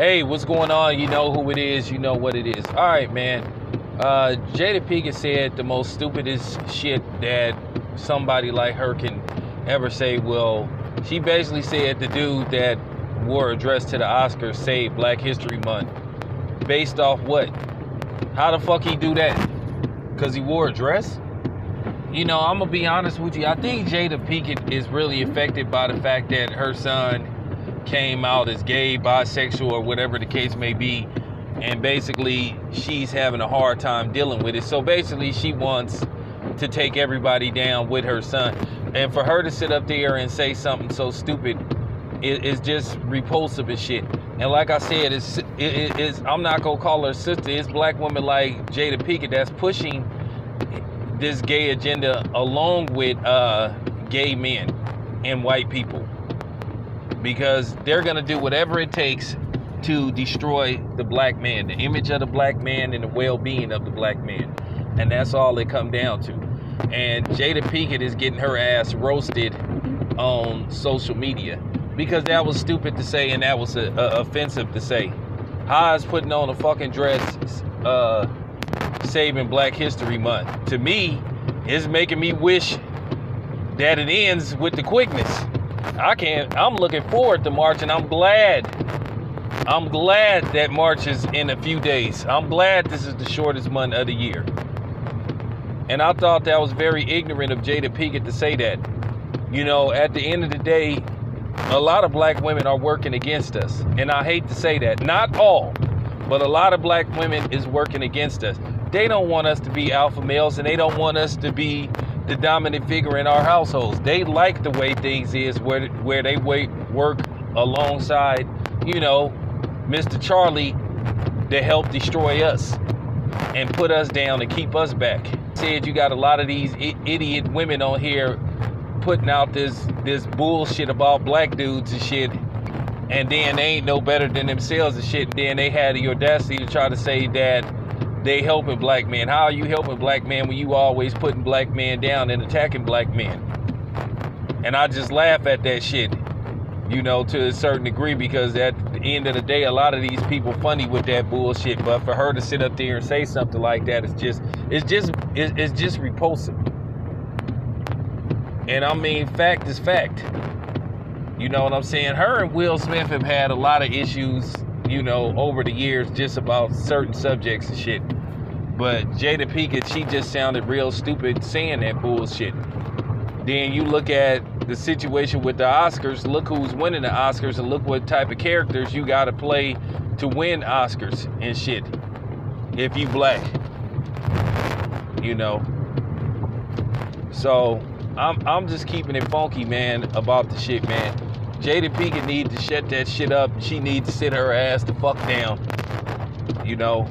Hey, what's going on? You know who it is. You know what it is. All right, man. Jada Pinkett said the most stupidest shit that somebody like her can ever say. Well, she basically said the dude that wore a dress to the Oscars saved Black History Month. Based off what? How the fuck he do that? Because he wore a dress? You know, I'm going to be honest with you. I think Jada Pinkett is really affected by the fact that her son came out as gay, bisexual, or whatever the case may be, and basically she's having a hard time dealing with it. So basically she wants to take everybody down with her son, and for her to sit up there and say something so stupid is just repulsive as shit. And like I said, I'm not gonna call her sister. It's black women like Jada Pinkett that's pushing this gay agenda along with gay men and white people, because they're going to do whatever it takes to destroy the black man, the image of the black man and the well-being of the black man. And that's all it come down to. And Jada Pinkett is getting her ass roasted on social media because that was stupid to say and that was offensive to say. How is putting on a fucking dress saving Black History Month? To me, it's making me wish that it ends with the quickness. I'm looking forward to March, and I'm glad that March is in a few days. I'm glad this is the shortest month of the year. And I thought that was very ignorant of Jada Pinkett to say that. You know, at the end of the day, a lot of black women are working against us. And I hate to say that. Not all, but a lot of black women is working against us. They don't want us to be alpha males, and they don't want us to be the dominant figure in our households. They like the way things is where they work alongside, you know, Mr. Charlie to help destroy us and put us down and keep us back. Said you got a lot of these idiot women on here putting out this bullshit about black dudes and shit, and then they ain't no better than themselves and shit, and then they had the audacity to try to say that they helping black men. How are you helping black men when you always putting black men down and attacking black men? And I just laugh at that shit, you know, to a certain degree, because at the end of the day, a lot of these people funny with that bullshit. But for her to sit up there and say something like that, it's just repulsive. And I mean, fact is fact. You know what I'm saying? Her and Will Smith have had a lot of issues, you know, over the years, just about certain subjects and shit. But Jada Pinkett, she just sounded real stupid saying that bullshit. Then you look at the situation with the Oscars, look who's winning the Oscars, and look what type of characters you gotta play to win Oscars and shit. If you black, you know. So I'm just keeping it funky, man, about the shit, man. Jada Pinkett needs to shut that shit up. She needs to sit her ass the fuck down. You know,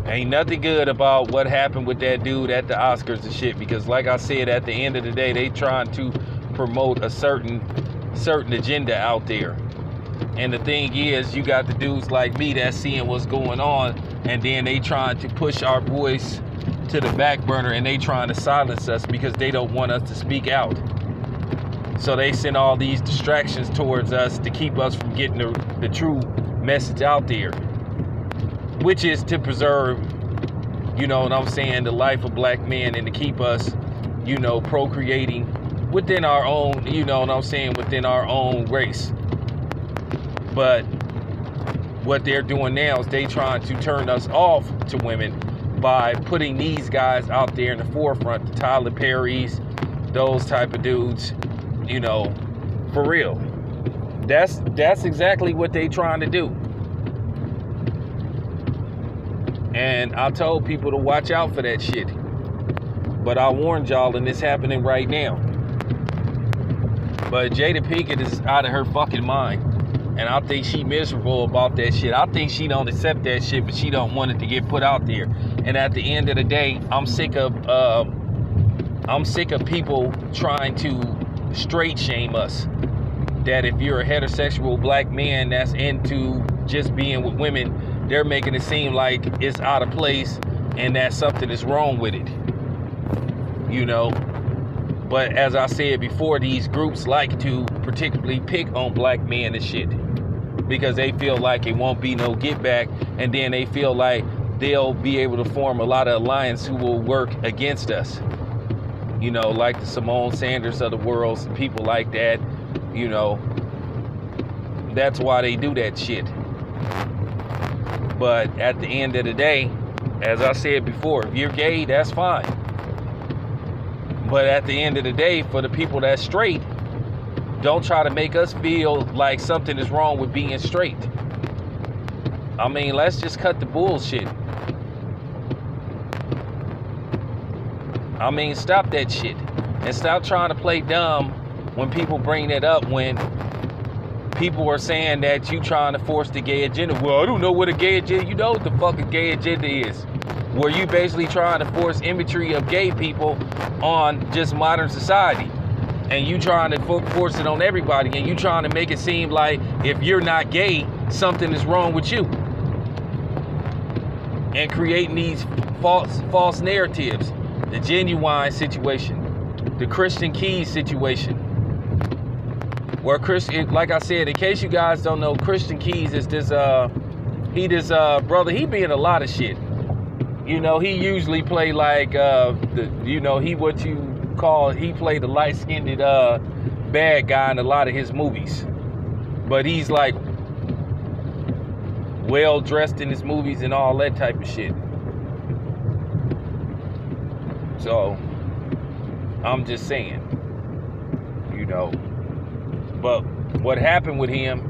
ain't nothing good about what happened with that dude at the Oscars and shit, because like I said, at the end of the day, they trying to promote a certain agenda out there. And the thing is, you got the dudes like me that's seeing what's going on, and then they trying to push our voice to the back burner, and they trying to silence us because they don't want us to speak out. So they send all these distractions towards us to keep us from getting the true message out there, which is to preserve, you know what I'm saying, the life of black men, and to keep us, you know, procreating within our own, you know what I'm saying, within our own race. But what they're doing now is they trying to turn us off to women by putting these guys out there in the forefront, the Tyler Perrys, those type of dudes. You know, for real. That's exactly what they trying to do. And I told people to watch out for that shit. But I warned y'all, and it's happening right now. But Jada Pinkett is out of her fucking mind. And I think she miserable about that shit. I think she don't accept that shit, but she don't want it to get put out there. And at the end of the day, I'm sick of people trying to straight shame us. That if you're a heterosexual black man that's into just being with women, they're making it seem like it's out of place and that something is wrong with it. You know? But as I said before, these groups like to particularly pick on black men and shit. because they feel like it won't be no get back, and then they feel like they'll be able to form a lot of alliance who will work against us. You know, like the Simone Sanders of the world, people like that, you know. That's why they do that shit. But at the end of the day, as I said before, if you're gay, that's fine. But at the end of the day, for the people that's straight, don't try to make us feel like something is wrong with being straight. I mean, let's just cut the bullshit. I mean, stop that shit. And stop trying to play dumb when people bring that up, when people are saying that you trying to force the gay agenda. Well, I don't know what a gay agenda. You know what the fuck a gay agenda is. Where you basically trying to force imagery of gay people on just modern society. And you trying to force it on everybody. And you trying to make it seem like if you're not gay, something is wrong with you. And creating these false narratives. The Genuine situation. The Christian Keys situation. Where Christian, like I said, in case you guys don't know, Christian Keys is this brother, he be in a lot of shit. You know, he usually play like he played the light-skinned bad guy in a lot of his movies. But he's like well dressed in his movies and all that type of shit. So I'm just saying, you know. But what happened with him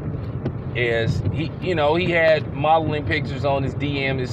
is he had modeling pictures on his DM, his